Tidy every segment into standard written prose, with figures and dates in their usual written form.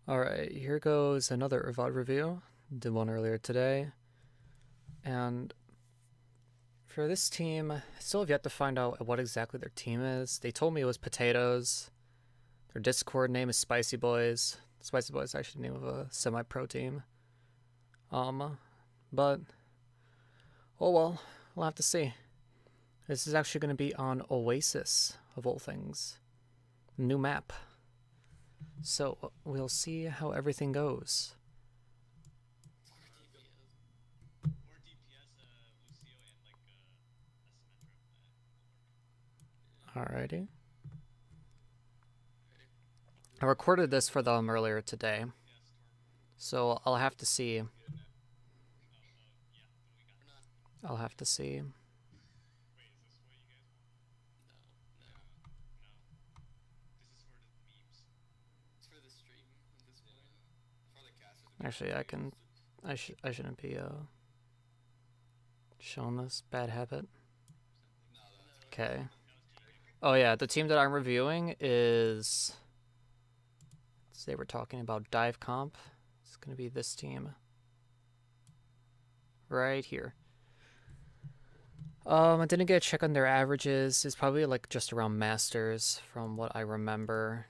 Alright, here goes another VOD review. Did one earlier today. And for this team, I still have yet to find out what exactly their team is. They told me it was Potatoes. Their Discord name is Spicy Boys. Spicy Boys is actually the name of a semi-pro team. But, oh well, we'll have to see. This is actually going to be on Oasis, of all things. New map. So, we'll see how everything goes. Alrighty. I recorded this for them earlier today, so I'll have to see. I'll have to see. Actually, I shouldn't be showing this bad habit. Okay. Oh yeah, the team that I'm reviewing is. They were talking about dive comp. It's gonna be this team. Right here. I didn't get a check on their averages. It's probably like just around masters from what I remember.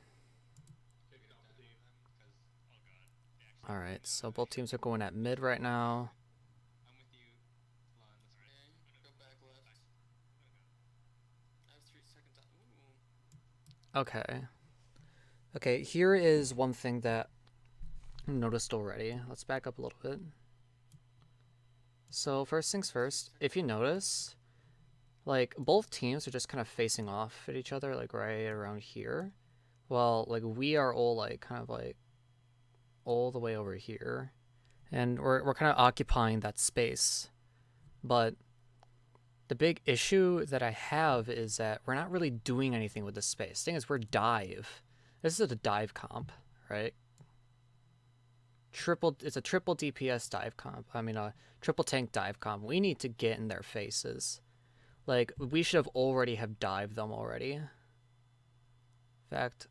Alright, so both teams are going at mid right now. Okay. Okay, here is one thing that I noticed already. Let's back up a little bit. So first things first, if you notice, like both teams are just kind of facing off at each other, like right around here. Well, like we are all like kind of like all the way over here, and we're kind of occupying that space. But the big issue that I have is that we're not really doing anything with this space. The thing is, we're dive. This is a dive comp, right? It's a triple DPS dive comp. I mean, a triple tank dive comp. We need to get in their faces. Like, we should have already have dived them already. In fact,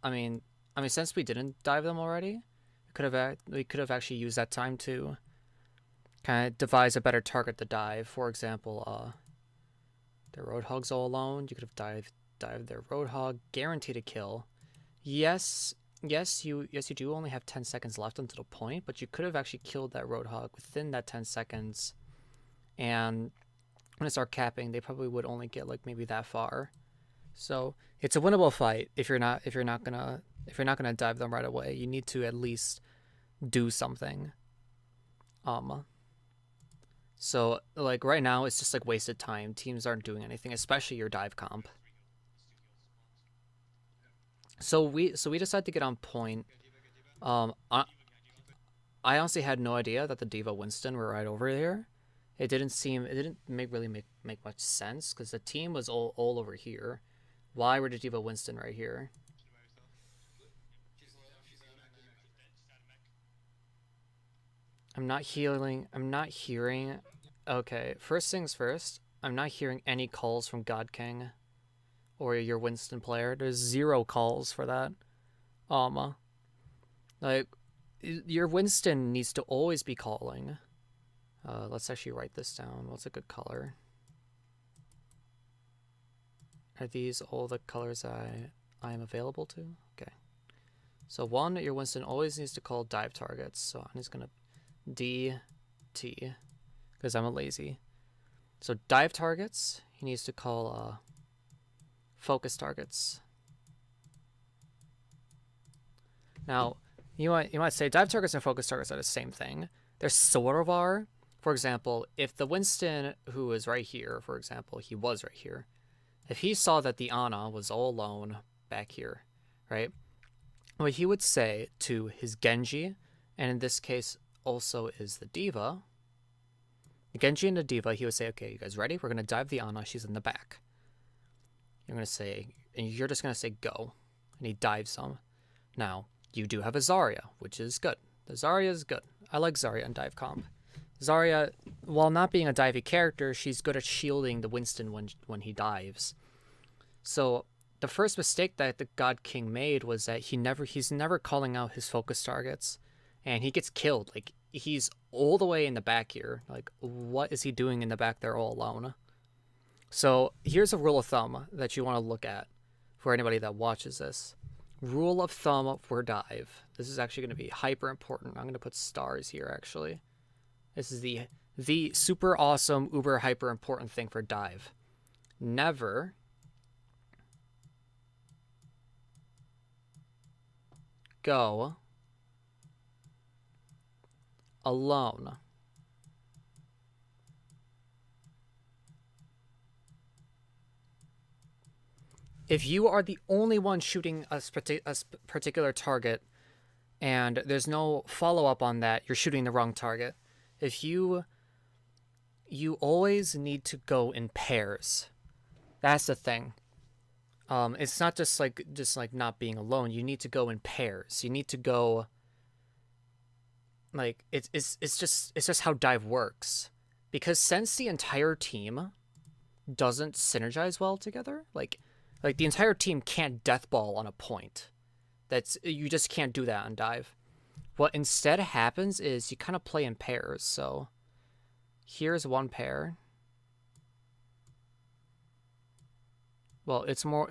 I mean, since we didn't dive them already, we could have actually used that time to kind of devise a better target to dive. For example, their Roadhog's all alone. You could have dived their Roadhog, guaranteed a kill. Yes, you do only have 10 seconds left until the point, but you could have actually killed that Roadhog within that 10 seconds. And when it starts capping, they probably would only get like maybe that far. So it's a winnable fight if you're not gonna dive them right away. You need to at least do something. So like right now it's just like wasted time. Teams aren't doing anything, especially your dive comp. So we decided to get on point. I honestly had no idea that the D.Va Winston were right over here. It didn't really make much sense because the team was all over here. Why were the D.Va Winston right here? I'm not healing. I'm not hearing. Okay, first things first. I'm not hearing any calls from God King or your Winston player. There's 0 calls for that. Like your Winston needs to always be calling. Let's actually write this down. What's a good color? Are these all the colors I am available to? Okay. So 1, your Winston always needs to call dive targets. So I'm just gonna DT because I'm a lazy. So dive targets, he needs to call focus targets. Now, you might say dive targets and focus targets are the same thing. They're sort of are. For example, if the Winston who is right here, for example, he was right here, if he saw that the Ana was all alone back here, right? What he would say to his Genji, and in this case also is the D.Va, the Genji and the D.Va, he would say, okay, you guys ready? We're going to dive the Ana. She's in the back. You're going to say, and you're just going to say go. And he dives some. Now, you do have a Zarya, which is good. The Zarya is good. I like Zarya in dive comp. Zarya, while not being a divey character, she's good at shielding the Winston when he dives. So the first mistake that the God King made was that he's never calling out his focus targets, and he gets killed. Like, he's all the way in the back here. Like, what is he doing in the back there all alone? So here's a rule of thumb that you want to look at for anybody that watches this. Rule of thumb for dive. This is actually going to be hyper important. I'm going to put stars here, actually. This is the super awesome, uber hyper important thing for dive. Never go alone. If you are the only one shooting a particular target and there's no follow-up on that, you're shooting the wrong target. If you always need to go in pairs. That's the thing. It's not just like not being alone. You need to go in pairs. You need to go, like, it's just how dive works. Because since the entire team doesn't synergize well together, like the entire team can't deathball on a point. You just can't do that on dive. What instead happens is you kind of play in pairs. So here's one pair. Well, it's more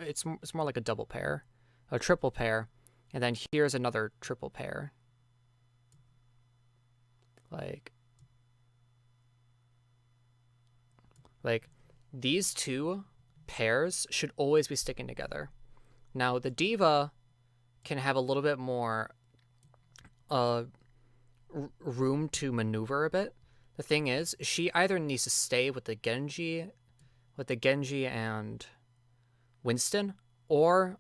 like a double pair, a triple pair, and then here's another triple pair. Like these two pairs should always be sticking together. Now the diva can have a little bit more room to maneuver a bit. The thing is, she either needs to stay with the Genji and Winston, or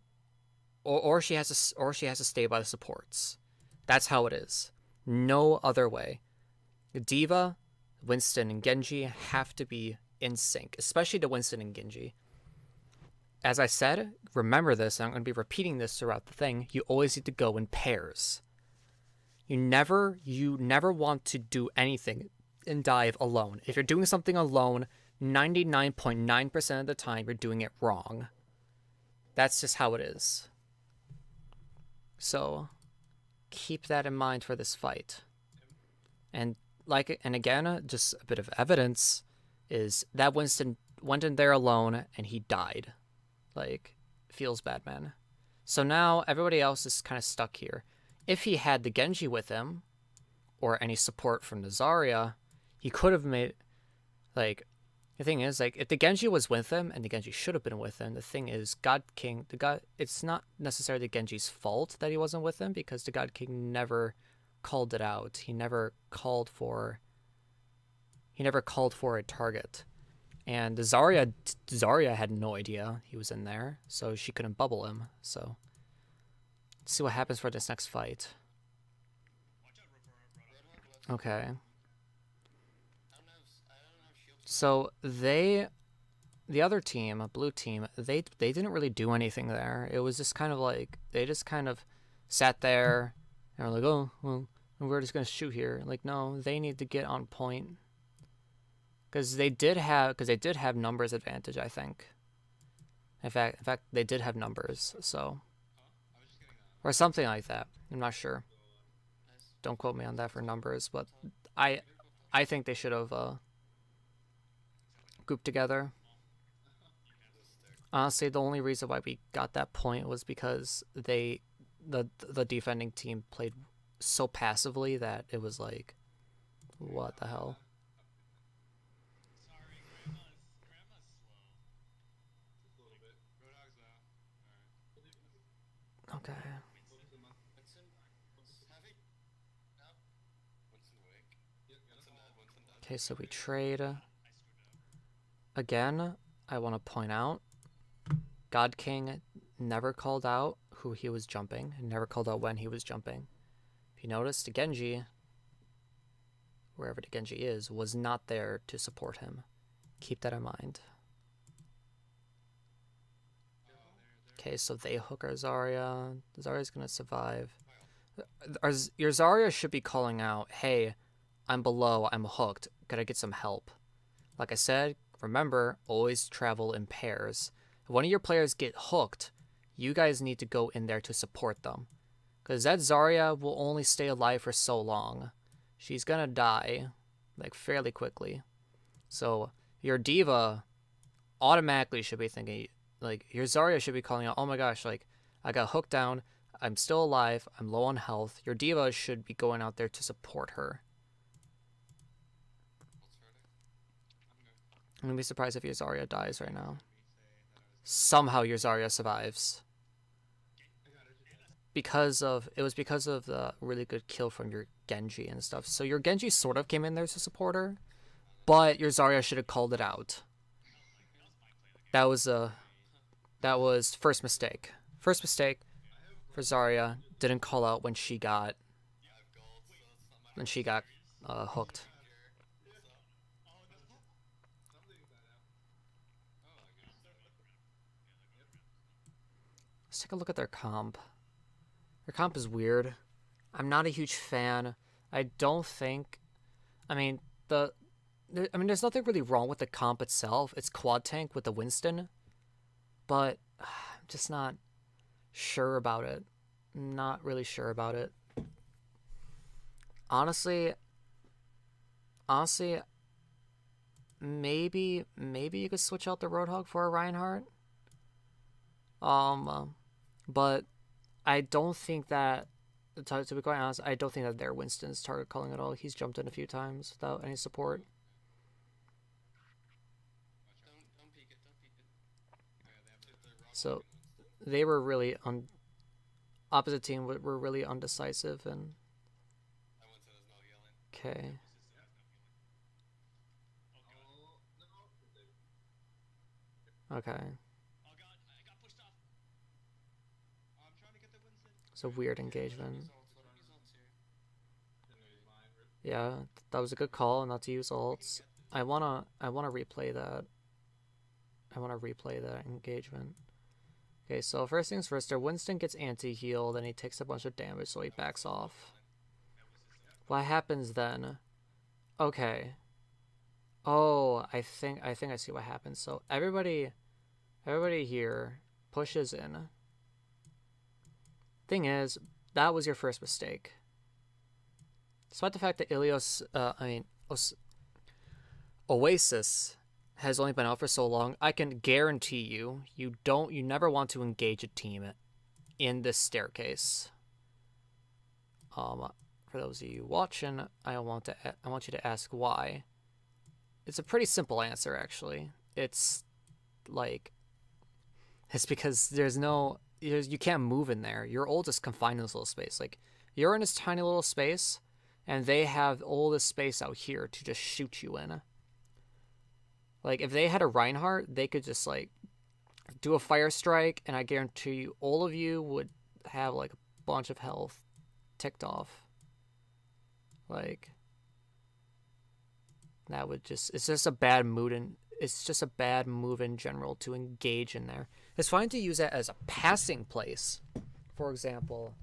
she has to stay by the supports. That's how it is. No other way. Diva, Winston, and Genji have to be in sync, especially the Winston and Genji. As I said, remember this, and I'm going to be repeating this throughout the thing, you always need to go in pairs. You never want to do anything in dive alone. If you're doing something alone, 99.9% of the time you're doing it wrong. That's just how it is. So keep that in mind for this fight. And again, just a bit of evidence is that Winston went in there alone and he died. Like, feels bad, man. So now everybody else is kind of stuck here. If he had the Genji with him, or any support from the Zarya, he could have made, like, the thing is, like, if the Genji was with him, and the Genji should have been with him, the thing is, God King, it's not necessarily Genji's fault that he wasn't with him, because the God King never called it out. He never called for a target. And the Zarya had no idea he was in there, so she couldn't bubble him. So let's see what happens for this next fight. Okay. So the other team, blue team, they didn't really do anything there. It was just kind of like they just kind of sat there and were like, oh well, we're just gonna shoot here. Like, no, they need to get on point. Because they did have numbers advantage, I think. In fact, they did have numbers, so, or something like that. I'm not sure. Don't quote me on that for numbers, but I think they should have grouped together. Honestly, the only reason why we got that point was because the defending team played so passively that it was like, what the hell. Okay. Okay, so we trade. Again, I want to point out, God King never called out who he was jumping, and never called out when he was jumping. If you notice, the Genji, wherever the Genji is, was not there to support him. Keep that in mind. Okay, so they hook our Zarya. Zarya's gonna survive. Your Zarya should be calling out, hey, I'm below, I'm hooked, gotta get some help. Like I said, remember, always travel in pairs. If one of your players get hooked, you guys need to go in there to support them. Because that Zarya will only stay alive for so long. She's gonna die, like, fairly quickly. So, your diva automatically should be thinking, like, your Zarya should be calling out, oh my gosh, like, I got hooked down, I'm still alive, I'm low on health. Your diva should be going out there to support her. I'm gonna be surprised if your Zarya dies right now. Somehow your Zarya survives. It was because of the really good kill from your Genji and stuff. So your Genji sort of came in there to support her, but your Zarya should have called it out. That was first mistake. First mistake for Zarya. Didn't call out when she got hooked. Let's take a look at their comp. Their comp is weird. I'm not a huge fan. I don't think... I mean, there's nothing really wrong with the comp itself. It's quad tank with the Winston. But I'm just not sure about it. Not really sure about it. Honestly, maybe you could switch out the Roadhog for a Reinhardt. But I don't think that, to be quite honest, I don't think that their Winston's target calling at all. He's jumped in a few times without any support. So they were really opposite team were really undecisive and okay. Okay. It's a weird engagement. Yeah, that was a good call not to use ults. I wanna replay that. I wanna replay that engagement. Okay, so first things first, their Winston gets anti-heal, then he takes a bunch of damage, so he backs off. What happens then? Okay. Oh, I think I see what happens. So everybody here pushes in. Thing is, that was your first mistake. Despite the fact that Oasis has only been out for so long, I can guarantee you never want to engage a team in this staircase. For those of you watching, I want you to ask why. It's a pretty simple answer, actually. It's because you can't move in there. Your ult is confined in this little space. Like, you're in this tiny little space, and they have all this space out here to just shoot you in. Like, if they had a Reinhardt, they could just, like, do a fire strike, and I guarantee you all of you would have, like, a bunch of health ticked off. Like, that would it's just a bad mood, and it's just a bad move in general to engage in there. It's fine to use that as a passing place. For example,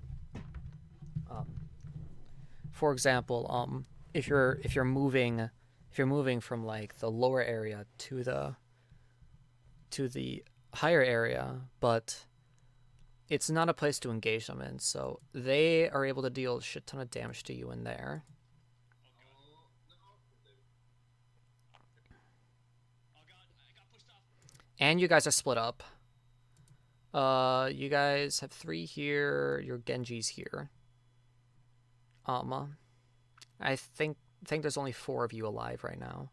if you're moving from like the lower area to the higher area, but it's not a place to engage them in, so they are able to deal a shit ton of damage to you in there. And you guys are split up. You guys have 3 here. Your Genji's here. I think there's only 4 of you alive right now,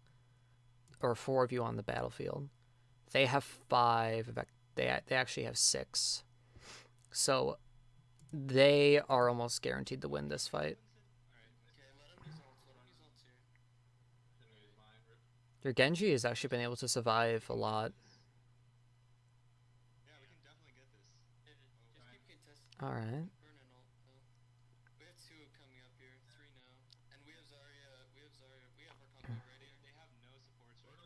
or 4 of you on the battlefield. They have 5. In fact, they actually have 6. So they are almost guaranteed to win this fight. Your Genji has actually been able to survive a lot. All right. We have 2 coming up here, 3 now, and we have Zarya. We have our combo ready. They have no supports right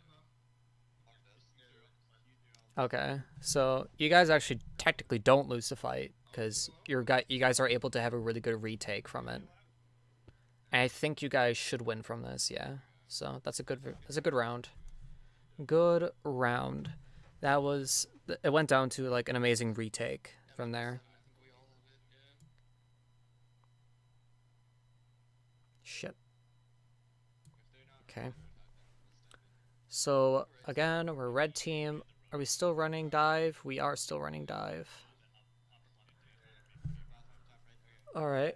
now. Okay, so you guys actually technically don't lose the fight because you guys are able to have a really good retake from it. And I think you guys should win from this, yeah. So that's a good round. Good round. It went down to like an amazing retake. from there. I think we all have it. Yeah. Shit. Okay. So again, we're red team. Are we still running dive? We are still running dive. All right.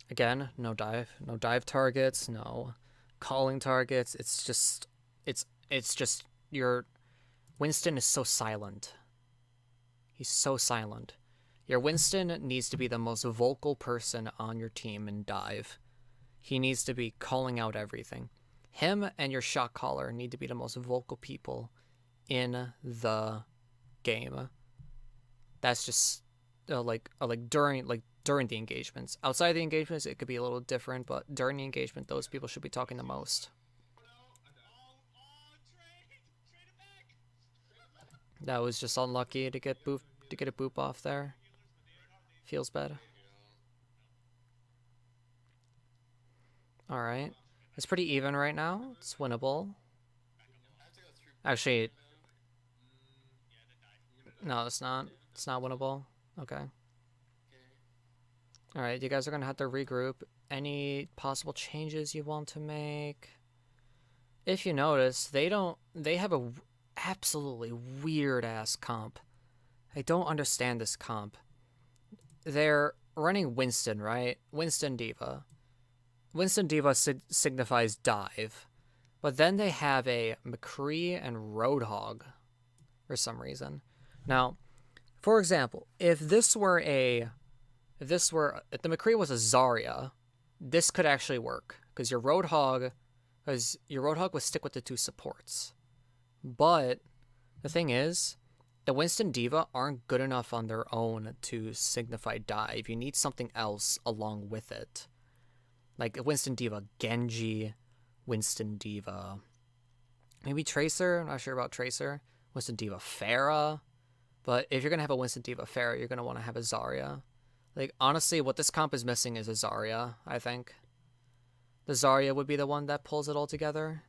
Again, no dive targets, no calling targets. It's just your Winston is so silent. He's so silent. Your Winston needs to be the most vocal person on your team in dive. He needs to be calling out everything. Him and your shot caller need to be the most vocal people in the game. That's just during the engagements. Outside the engagements, it could be a little different, but during the engagement, those people should be talking the most. That was just unlucky to get a boop off there. Feels bad. All right, it's pretty even right now. It's winnable. Actually, no, it's not. It's not winnable. Okay. All right, you guys are gonna have to regroup. Any possible changes you want to make? If you notice, they have a absolutely weird ass comp. I don't understand this comp. They're running Winston, right? Winston Diva. Winston Diva signifies dive. But then they have a McCree and Roadhog for some reason. Now, for example, if the McCree was a Zarya, this could actually work because your Roadhog would stick with the two supports. But the thing is, the Winston Diva aren't good enough on their own to signify dive. You need something else along with it. Like Winston Diva Genji, Winston Diva, maybe Tracer. I'm not sure about Tracer. Winston Diva Pharah. But if you're going to have a Winston Diva Pharah, you're going to want to have a Zarya. Like, honestly, what this comp is missing is a Zarya, I think. The Zarya would be the one that pulls it all together.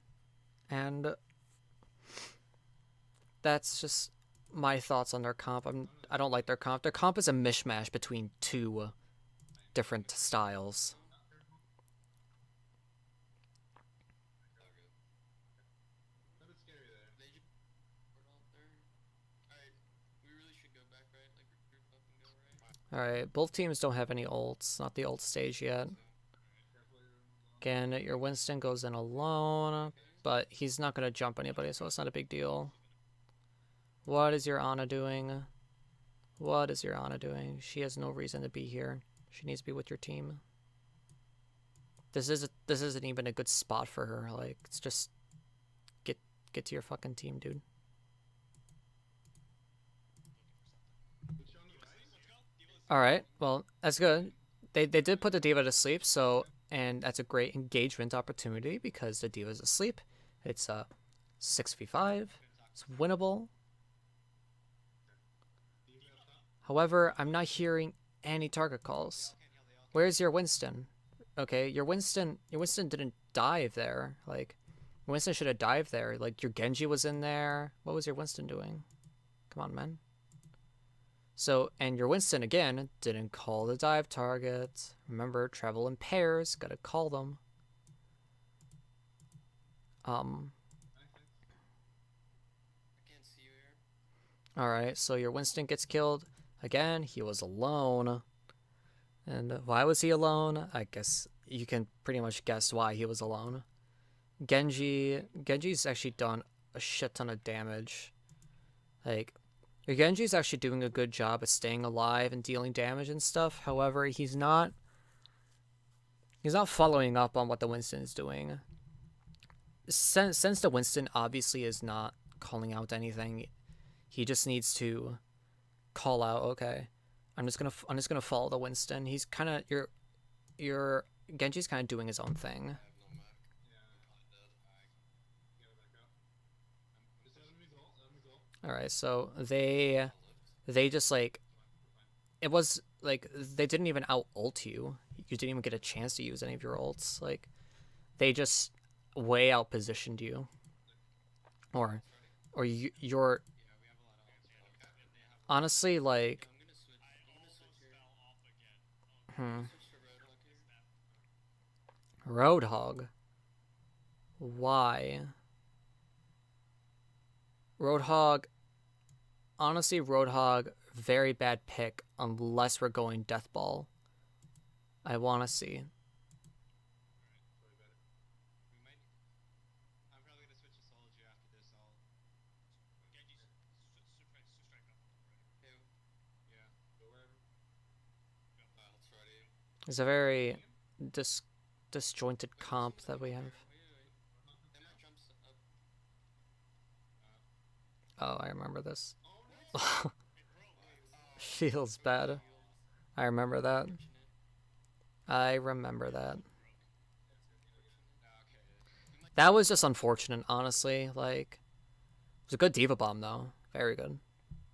And that's just my thoughts on their comp. I don't like their comp. Their comp is a mishmash between two different styles. Alright, both teams don't have any ults. Not the ult stage yet. Again, your Winston goes in alone, but he's not going to jump anybody, so it's not a big deal. What is your Ana doing? What is your Ana doing? She has no reason to be here. She needs to be with your team. This isn't even a good spot for her. Like, it's just get to your fucking team, dude. Alright, well, that's good. They did put the Diva to sleep, so, and that's a great engagement opportunity because the Diva's asleep. It's 6v5. It's winnable. However, I'm not hearing any target calls. Where's your Winston? Okay, your Winston didn't dive there. Like, Winston should have dived there. Like, your Genji was in there. What was your Winston doing? Come on, man. So, and your Winston, again, didn't call the dive target. Remember, travel in pairs. Gotta call them. Alright, so your Winston gets killed. Again, he was alone. And why was he alone? I guess you can pretty much guess why he was alone. Genji's actually done a shit ton of damage. Like, your Genji's actually doing a good job at staying alive and dealing damage and stuff. However, he's not following up on what the Winston is doing. Since the Winston obviously is not calling out anything, he just needs to call out, okay, I'm just gonna follow the Winston. He's kind of your Genji's kind of doing his own thing. Alright, so they just, like, it was, like, they didn't even out-ult you. You didn't even get a chance to use any of your ults. Like, they just way out-positioned you. or you're Yeah, we have a lot of ults. Okay. They have. honestly Okay, like, I'm gonna switch. I'm gonna switch here. I'm hmm, gonna switch to Roadhog here. Roadhog. Why? Roadhog, honestly, Roadhog, very bad pick unless we're going Death Ball. I want to see. We might. I'm probably gonna switch to Soldier after this. I'll. Okay. Yeah. Go wherever. Ult's ready. It's a very Ping him. dis- disjointed Wait, what's comp up? that we have. Wait. They might jump up. Oh, I remember this. Oh no! Feels Broke the bad. shield. I remember that. Unfortunate. I remember that. Okay. We might. That was just unfortunate, honestly. Like, it was a good Diva Bomb, though. Very good.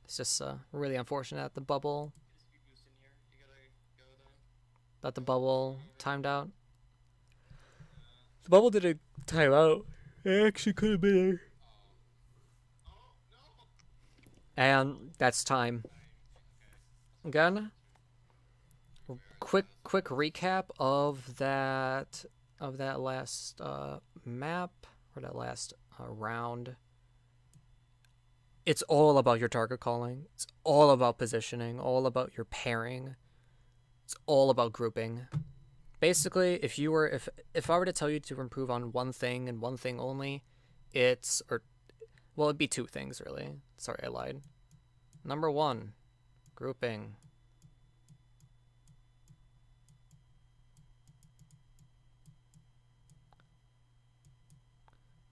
It's just really unfortunate that the bubble, Get a speed boost in here. You gotta go though. timed out. The bubble didn't time out. It actually could have been there. Oh. Oh no! And that's time. Okay. Again, quick recap of that last map, or that last round. It's all about your target calling. It's all about positioning, all about your pairing. It's all about grouping. Basically, if I were to tell you to improve on one thing and one thing only, it'd be two things really. Sorry, I lied. Number 1, grouping.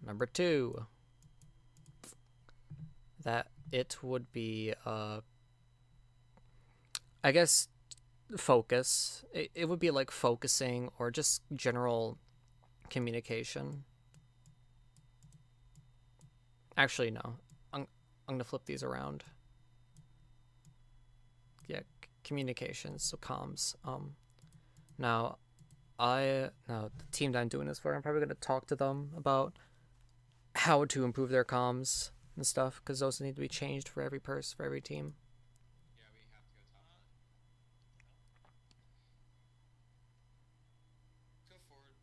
Number 2, that it would be I guess focus. It would be like focusing or just general communication. Actually, no. I'm gonna flip these around. Yeah, communications, so comms. Now the team that I'm doing this for, I'm probably gonna talk to them about how to improve their comms and stuff, because those need to be changed for every for every team. Yeah, we have to go top left. Go forward,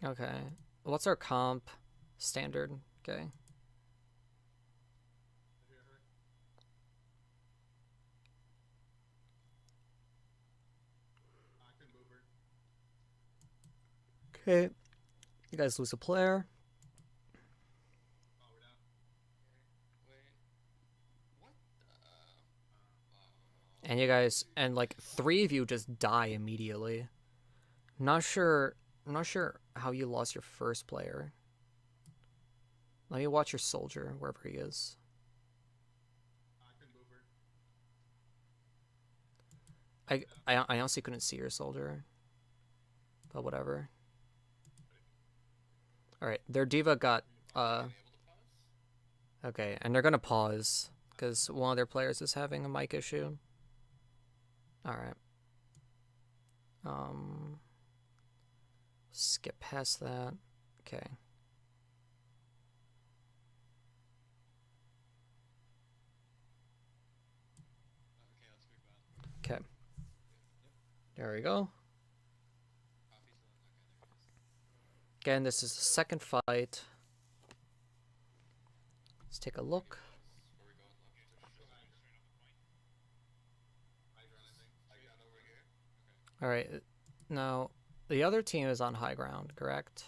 but. Okay. What's our comp standard? Okay. I can move her. Okay. You guys lose a player. Oh, we're down. Okay. Wait. What the? And you guys, and like 3 of you just die immediately. Not sure how you lost your first player. Let me watch your soldier, wherever he is. I can move her. I honestly couldn't see your soldier. But whatever. Alright, their diva got, okay, and they're gonna pause, because one of their players is having a mic issue. Alright. Skip past that. Okay. Okay, let's move out. Okay. There we go. Coffee's still in. Okay, there it is. Again, this is the second fight. Let's take a look. Where we going left or straight? I ground, I think. I got over here. Okay. Alright, now, the other team is on high ground, correct?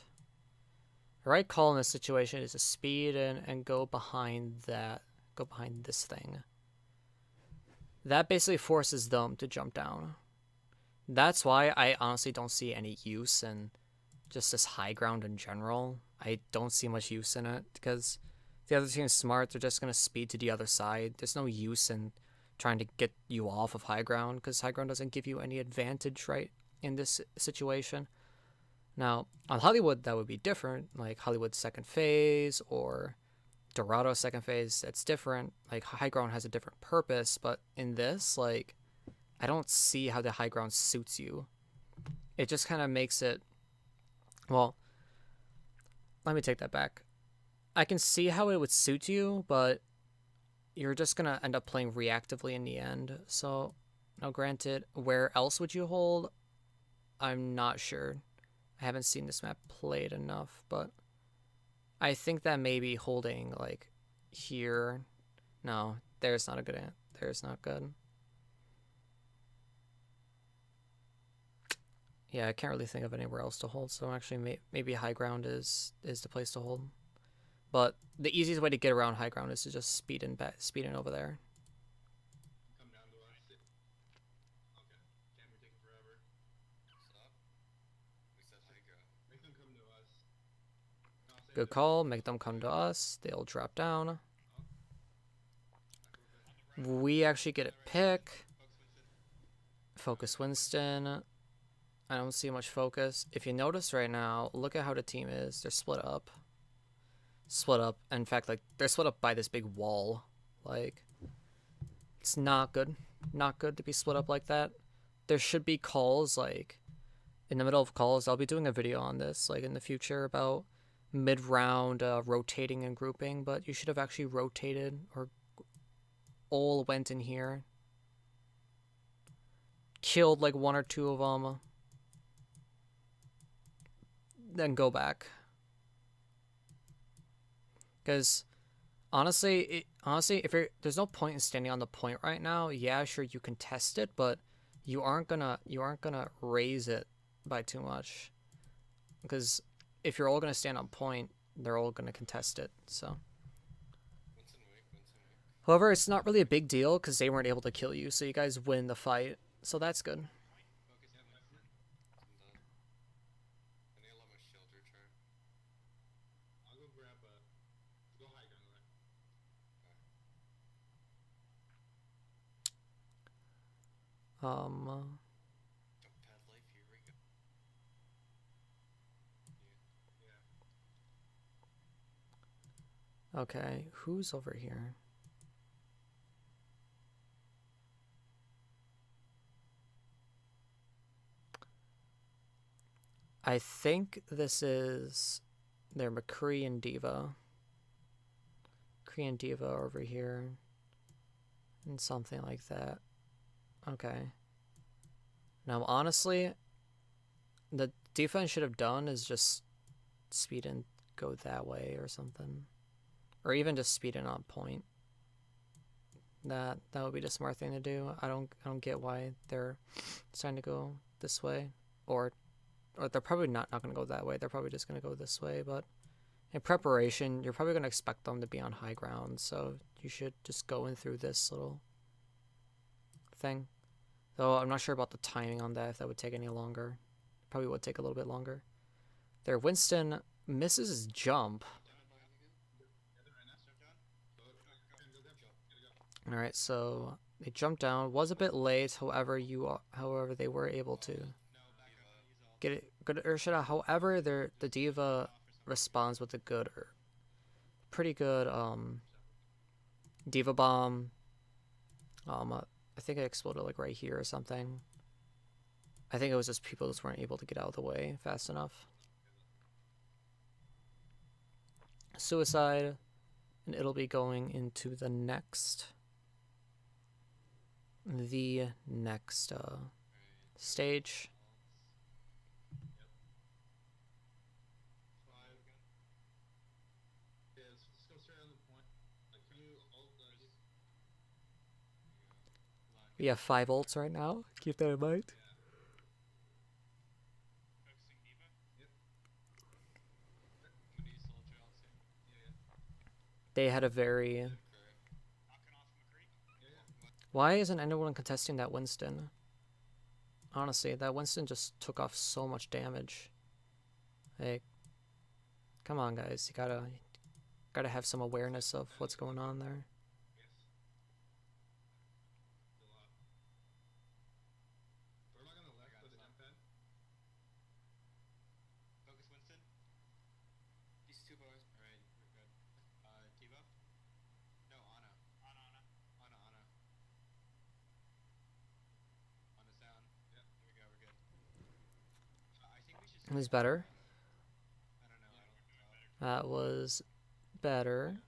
The right call in this situation is to speed and go behind this thing. That basically forces them to jump down. That's why I honestly don't see any use in just this high ground in general. I don't see much use in it, because the other team's smart. They're just going to speed to the other side. There's no use in trying to get you off of high ground, because high ground doesn't give you any advantage, right, in this situation. Now, on Hollywood, that would be different. Like Hollywood second phase or Dorado second phase, that's different. Like high ground has a different purpose, but in this, like, I don't see how the high ground suits you. It just kind of makes it, well, let me take that back. I can see how it would suit you, but you're just gonna end up playing reactively in the end. So, now granted, where else would you hold? I'm not sure. I haven't seen this map played enough, but I think that maybe holding like here. No, there's not a good ant. There's not good. Yeah, I can't really think of anywhere else to hold. So actually, maybe high ground is the place to hold. But the easiest way to get around high ground is to just speed in over there. Come down to us. Okay. Can't be taking forever. Stop. We said high ground. Make them come to us. No, say Good that- call. Make them come to us. They'll drop down. We actually get a pick. Focus Winston. I don't see much focus. If you notice right now, look at how the team is. They're split up. Split up. In fact, like they're split up by this big wall. Like it's not good. Not good to be split up like that. There should be calls like in the middle of calls. I'll be doing a video on this like in the future about mid-round rotating and grouping, but you should have actually rotated or all went in here. Killed like one or two of them. Then go back. Because honestly, if there's no point in standing on the point right now. Yeah, sure you can test it, but you aren't gonna raise it by too much. Because if you're all gonna stand on point, they're all gonna contest it. So. Winston weak. Winston weak. However, it's not really a big deal because they weren't able to kill you, so you guys win the fight. So that's good. Focus on Winston. I'm done. I need to let my shield return. I'll go grab a. Go high ground. Right? Um. Pad life. Here we go. Yeah. Okay, who's over here? I think this is their McCree and Diva. McCree and Diva are over here. And something like that. Okay. Now, honestly, the defense should have done is just speed and go that way or something. Or even just speed in on point. That would be the smart thing to do. I don't get why they're trying to go this way. Or they're probably not gonna go that way. They're probably just gonna go this way, but in preparation, you're probably gonna expect them to be on high ground, so you should just go in through this little thing. Though I'm not sure about the timing on that, if that would take any longer. Probably would take a little bit longer. There, Winston misses his jump. Alright, so they jumped down. Was a bit late, however they were able to get it good Urshada. However, the Diva responds with a pretty good Diva bomb. I think it exploded like right here or something. I think it was just people just weren't able to get out of the way fast enough. Suicide, and it'll be going into the next stage. Yeah, let's go straight on the point. Like, can you ult the? We have 5 ults right now. Keep that in mind. They had a very. Why isn't anyone contesting that Winston? Honestly, that Winston just took off so much damage. Like, come on, guys. You gotta have some awareness of what's going on there. Warlock on the left with the jump pad. Focus Winston. He's 2 bars. Alright, we're good. Diva? No, Ana. Ana. Ana's down. Yep. There we go, we're good. I think we should It was better. I don't know. That was better.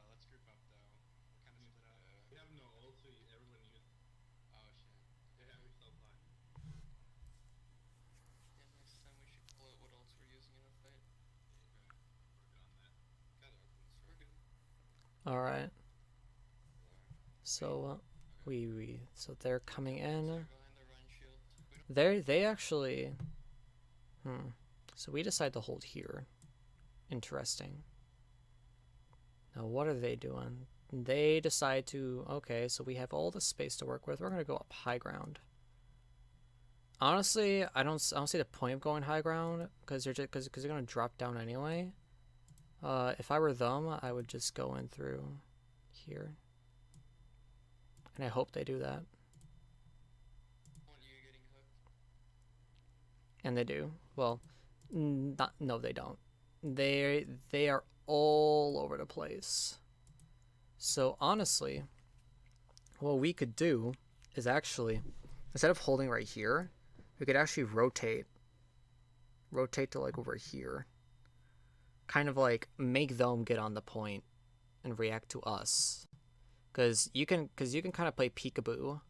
Let's group up though. We're kind of split up. We have no ult, so everyone use. Oh shit. Yeah, we still fly. Yeah, next time we should call out what ults we're using in a fight. Working on that. Got it. So we're good. All right. So so they're coming in. Behind the run shield. We don't They actually. So we decide to hold here. Interesting. Now what are they doing? They decide to, okay, so we have all the space to work with. We're gonna go up high ground. Honestly, I don't see the point of going high ground because you're gonna drop down anyway. If I were them, I would just go in through here, and I hope they do that. want you getting hooked. And they do. Well, no, they don't. They are all over the place. So honestly, what we could do is actually, instead of holding right here, we could actually rotate to like over here. Kind of like make them get on the point and react to us. Cause you can kind of play peekaboo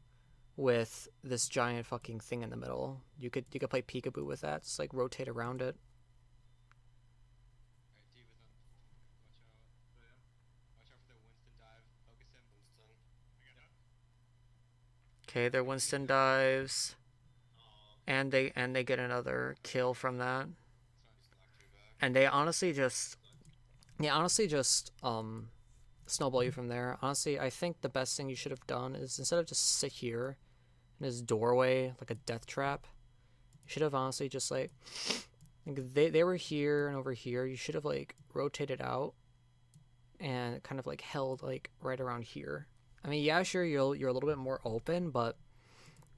with this giant fucking thing in the middle. You could play peekaboo with that. Just like rotate around it. Alright, D with them. Watch out. Watch out for the Winston dive. Focus him. Winston. I got it. Okay, their Winston dives, and they get another kill from that. And they honestly just snowball you from there. Honestly, I think the best thing you should have done is instead of just sit here in his doorway like a death trap, you should have honestly just like they were here and over here. You should have like rotated out and kind of like held like right around here. I mean, yeah, sure, you're a little bit more open, but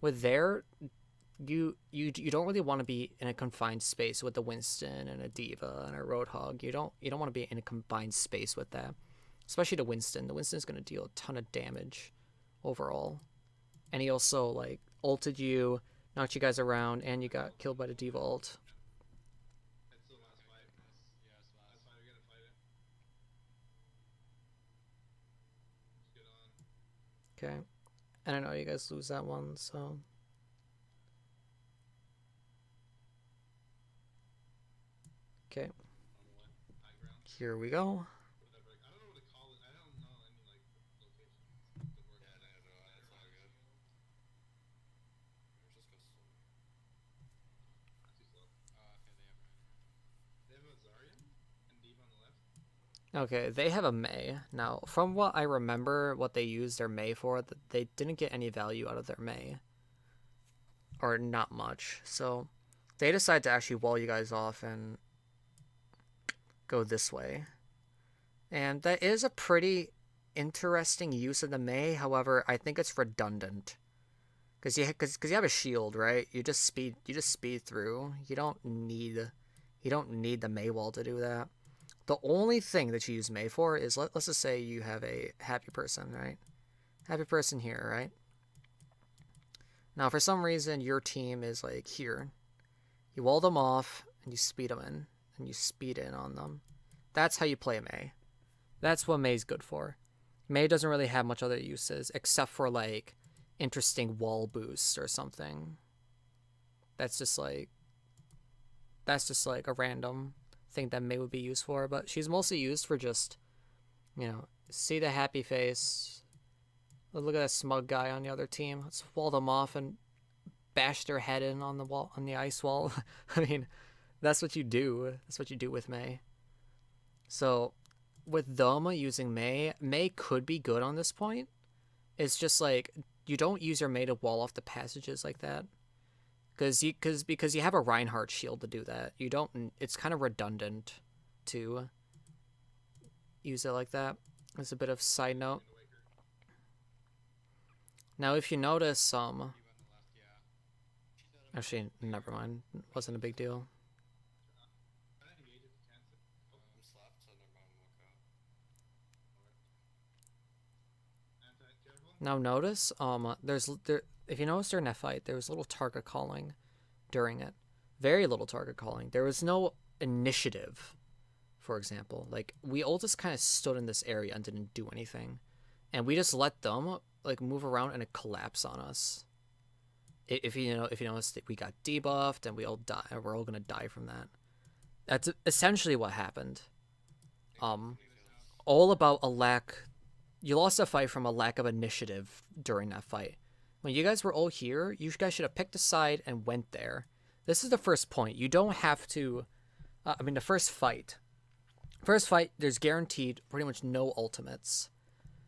with there, you don't really want to be in a confined space with the Winston and a Diva and a Roadhog. You don't want to be in a confined space with that, especially the Winston. The Winston's going to deal a ton of damage overall, and he also like ulted you, knocked you guys around, and you got killed by the Diva ult. That's the last fight. Yeah, it's last. Last fight, we gotta fight it. Let's get on. Okay, and I know you guys lose that one, so. Okay, On what? High ground? here we go. Whatever. I don't know what to call it. I don't know any like locations to work Yeah, on. neither do I. It's all good. Just go slow. Not too slow. Oh, okay, they have Ryan. They have a Zarya and Diva on the left. Okay, they have a Mei. Now, from what I remember, what they used their Mei for, they didn't get any value out of their Mei. Or not much. So, they decide to actually wall you guys off and go this way. And that is a pretty interesting use of the Mei. However, I think it's redundant. Because you have a shield, right? You just speed through. You don't need the Mei wall to do that. The only thing that you use Mei for is, let's just say you have a happy person, right? Happy person here, right? Now, for some reason, your team is like here. You wall them off, and you speed them in, and you speed in on them. That's how you play Mei. That's what Mei's good for. Mei doesn't really have much other uses, except for like interesting wall boosts or something. That's just like a random thing that Mei would be used for, but she's mostly used for just, see the happy face. Look at that smug guy on the other team. Let's wall them off and bash their head in on the wall, on the ice wall. I mean, that's what you do. That's what you do with Mei. So, with them using Mei could be good on this point. It's just like you don't use your Mei to wall off the passages like that. Because you have a Reinhardt shield to do that. You don't. It's kind of redundant to use it like that. As a bit of side note. Now, if you notice, Diva on the left, yeah. actually, never mind. Wasn't a big deal. Try to engage if you can. I'm slapped, so never mind. Walk out. Anti-careful. Now notice, if you notice during that fight, there was little target calling during it. Very little target calling. There was no initiative for example. Like, we all just kind of stood in this area and didn't do anything. And we just let them, like, move around and it collapse on us. If you notice that we got debuffed and we all die, we're all gonna die from that. That's essentially what happened. All about a lack... You lost a fight from a lack of initiative during that fight. When you guys were all here, you guys should have picked a side and went there. This is the first point. You don't have to... the first fight. First fight, there's guaranteed pretty much no ultimates.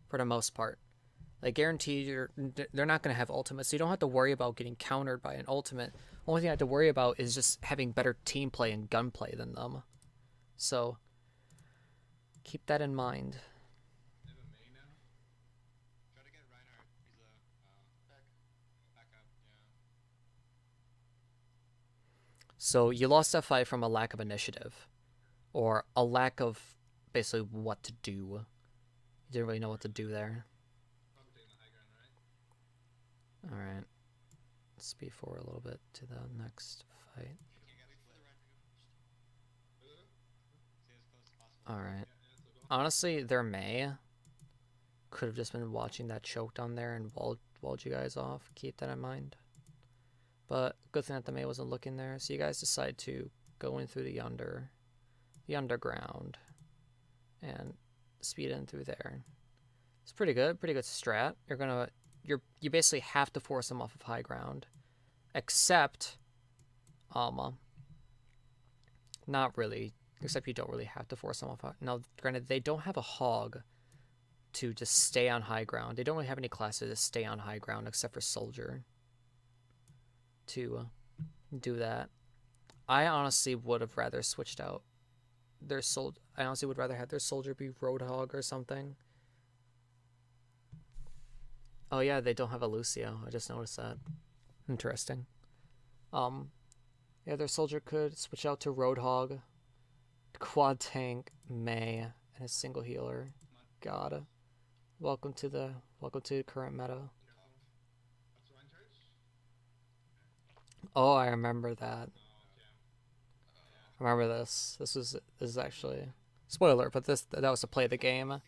For the most part. Like, guaranteed, they're not going to have ultimates. So you don't have to worry about getting countered by an ultimate. Only thing I have to worry about is just having better team play and gunplay than them. So, keep that in mind. They have a May now. Try to get Reinhardt. He's back up. Yeah. So, you lost that fight from a lack of initiative. Or a lack of, basically, what to do. You didn't really know what to do there. Probably taking the high ground, right? Alright. Speed forward a little bit to the next fight. You gotta wait for the Reinhardt to go first. Stay as close as possible. Alright. Yeah, so go. Honestly, their May could have just been watching that choke down there and walled you guys off. Keep that in mind. But good thing that the May wasn't looking there. So you guys decide to go in through the underground and speed in through there. It's pretty good strat. You basically have to force them off of high ground. Except not really. Except you don't really have to force them off. Now, granted, they don't have a hog to just stay on high ground. They don't really have any classes to stay on high ground except for soldier to do that. I honestly would have rather switched out their I honestly would rather have their soldier be Roadhog or something. Oh yeah, they don't have a Lucio. I just noticed that. Interesting. Yeah, their soldier could switch out to Roadhog, quad tank, May, and a single healer. God. Welcome to the current meta. What's line charge? Oh, I remember that. Oh, okay. I remember this. This is actually spoiler, but that was to play the game.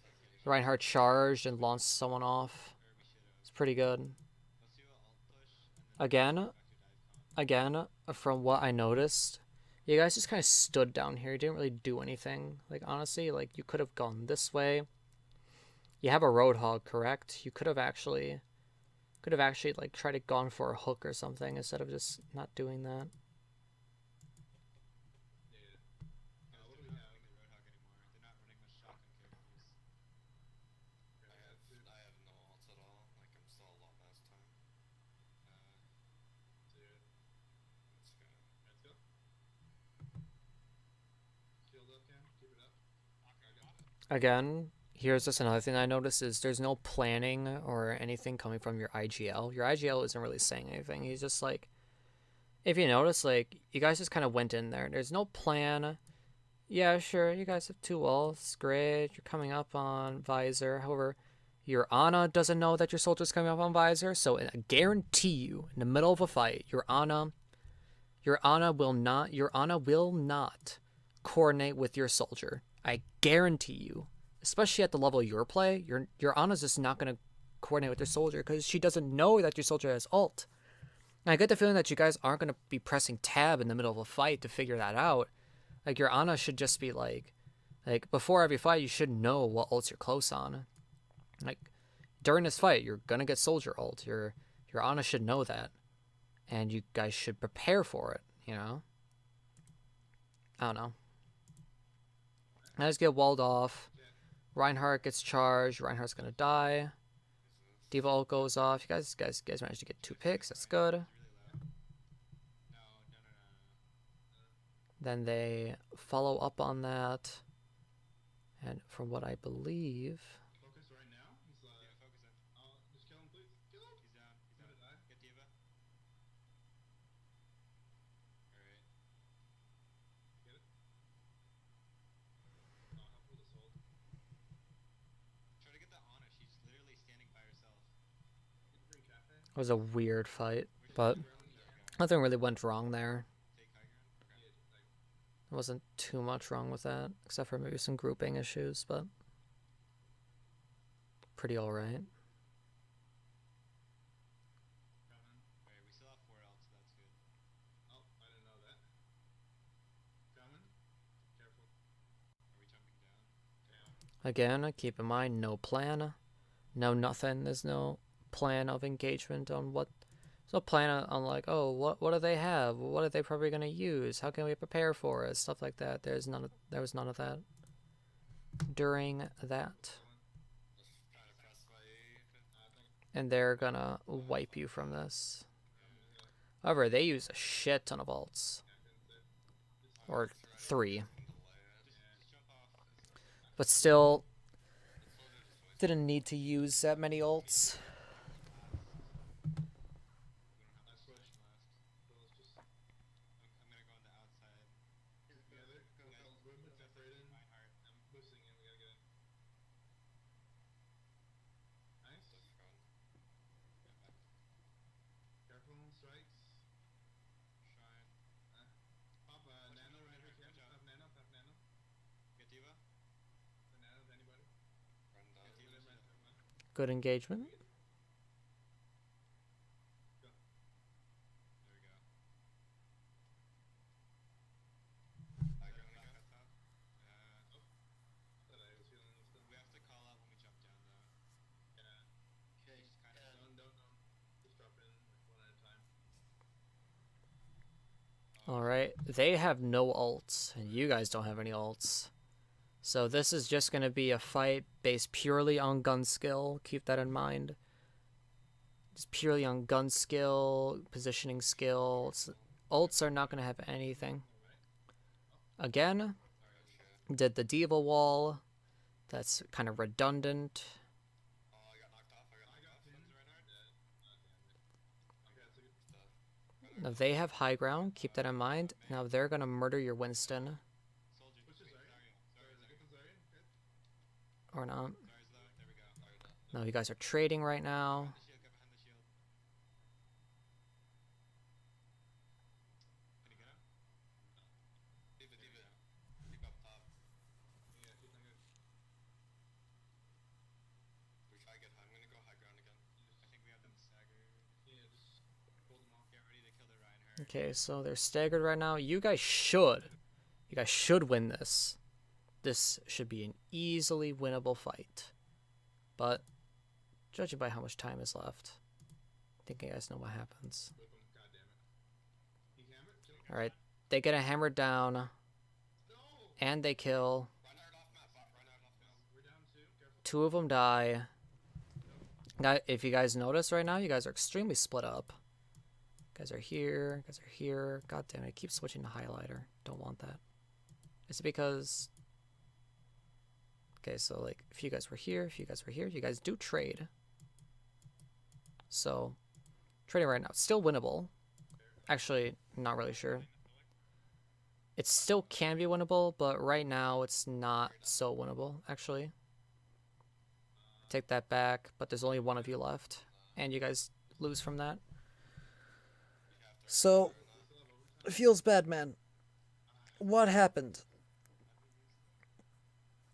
Reinhardt charged and launched someone off. It's pretty good. Let's do an alt push. And then Again, from what I noticed, you guys just kind of stood down here. You didn't really do anything. Like, honestly, like, you could have gone this way. You have a Roadhog, correct? You could have actually like tried to gone for a hook or something instead of just not doing that. Yeah. What do we have? the Roadhog anymore. They're not running much shotgun characters. I have no ults at all. Like, I'm still a lot last time. Dude, Let's go. let's go. Shield up, Cam. Keep it up. Okay, got it. Again, here's just another thing I noticed is there's no planning or anything coming from your IGL. Your IGL isn't really saying anything. He's just like, if you notice, like, you guys just kind of went in there. There's no plan. Yeah, sure, you guys have 2 walls. Great. You're coming up on Visor. However, your Ana doesn't know that your soldier's coming up on Visor. So I guarantee you, in the middle of a fight, your Ana will not coordinate with your soldier. I guarantee you. Especially at the level you're play, your Ana's just not going to coordinate with your soldier because she doesn't know that your soldier has ult. And I get the feeling that you guys aren't going to be pressing tab in the middle of a fight to figure that out. Like, your Ana should just be like before every fight, you should know what ults you're close on. Like, during this fight, you're going to get soldier ult. Your Ana should know that. And you guys should prepare for it, you know? I don't know. I just get walled off. Reinhardt gets charged. Reinhardt's gonna die. Diva ult goes off. You guys managed to get 2 picks. That's good. Really low. No. Then they follow up on that. And from what I believe, Focus right now. He's Yeah, focus in. oh, just kill him, please. Kill him. He's down. He's Gonna down. die. Get Diva. Alright. Get it. Oh, help with the soul. Try to get that Ana. She's literally standing by herself. Can you bring Cafe? it was a weird fight, Where's but the ground? nothing really went wrong there. Take high ground. Okay. Yeah, like, There wasn't too much wrong with that, except for maybe some grouping issues, but pretty alright. Coming. Alright, we still have 4 ults, so that's good. Oh, I didn't know that. Coming. Careful. Are we jumping down? Down. Again, keep in mind, no plan, no nothing. There's no plan of engagement on what. There's no plan on like, oh, what do they have? What are they probably gonna use? How can we prepare for it? Stuff like that. There was none of that during that, Just trying to press wave. I think and they're gonna wipe you from this. I'm just gonna However, they use a shit ton of ults, or 3, Just jump off. but still The soldier just wasted. didn't need to use that many ults. We don't have much left. so let's just I'm gonna go on the outside. together. Go, We're go. movement separated. Reinhardt. I'm boosting in. We gotta get in. Nice. The front. Get back. Careful. Strikes. Shrine. Pop nano right here. Watch out. Pop nano. Pop nano. Get Diva. The nano to anybody. Run down. Get Diva. Diva. Right. Good engagement. Go. There we go. High ground again. Cuts out. Thought I was healing this stuff. We have to call out when we jump down though. Yeah. Okay, just kind of. Don't. Just drop in like one at a time. Alright, they have no ults, and you guys don't have any ults. So this is just going to be a fight based purely on gun skill. Keep that in mind. Just purely on gun skill, positioning skills. Ults are not going to have anything. Again, Sorry, shit. did the Diva wall. That's kind of redundant. Oh, I got knocked off. I got knocked off. When's Reinhardt? Okay, that's a good. Stuff. Now they have high ground. Keep that in mind. Now they're going to murder your Winston. Soldier. Which is Wait, Zarya? Zarya. Get the Zarya. Good. Or not. Zarya's low. There we go. Zarya's low. No, you guys are trading right now. Behind the shield. Go behind the shield. Can you get him? Diva. Diva up top. Yeah, she's not good. We try to get high. I'm gonna go high ground again. I think we have them staggered. Yeah, just hold them off. Get ready to kill the Reinhardt. Okay, so they're staggered right now. You guys should win this. This should be an easily winnable fight. But judging by how much time is left, I think you guys know what happens. Whip him. God damn it. He hammered. Kill him. All right, they get a hammer down, No. and they kill. Reinhardt off map. Reinhardt off map. We're down 2. Careful. 2 of them die. If you guys notice right now, you guys are extremely split up. Guys are here. Guys are here. God damn it! I keep switching to highlighter. Don't want that. Is it because? Okay, so like if you guys were here, you guys do trade. So trading right now, still winnable. Actually, not really sure. It still can be winnable, but right now it's not so winnable, actually. Take that back, but there's only one of you left, and you guys lose from that. So, it feels bad, man. What happened?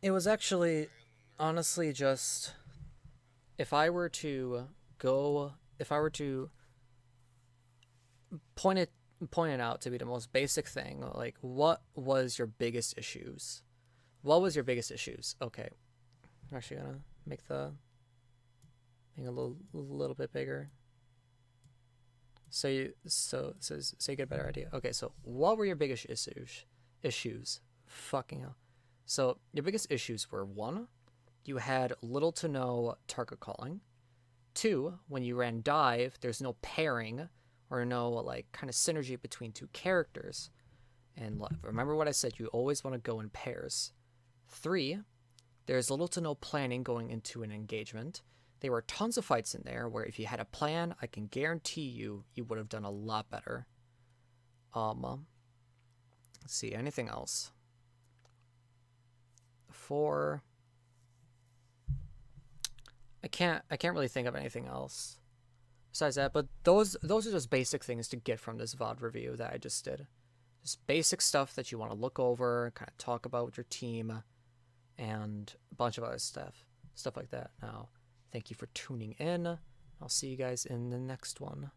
It was actually, honestly, just... If I were to point it out to be the most basic thing, like, what was your biggest issues? What was your biggest issues? Okay. I'm actually gonna make the thing a little bit bigger. So you get a better idea. Okay, so what were your biggest issues? Fucking hell. So your biggest issues were 1, you had little to no target calling. 2, when you ran dive, there's no pairing or no like kind of synergy between 2 characters. And remember what I said, you always want to go in pairs. 3, there's little to no planning going into an engagement. There were tons of fights in there where if you had a plan, I can guarantee you would have done a lot better. Let's see, anything else? 4, I can't really think of anything else besides that, but those are just basic things to get from this VOD review that I just did. Just basic stuff that you want to look over, kind of talk about with your team, and a bunch of other stuff like that. Now, thank you for tuning in. I'll see you guys in the next one.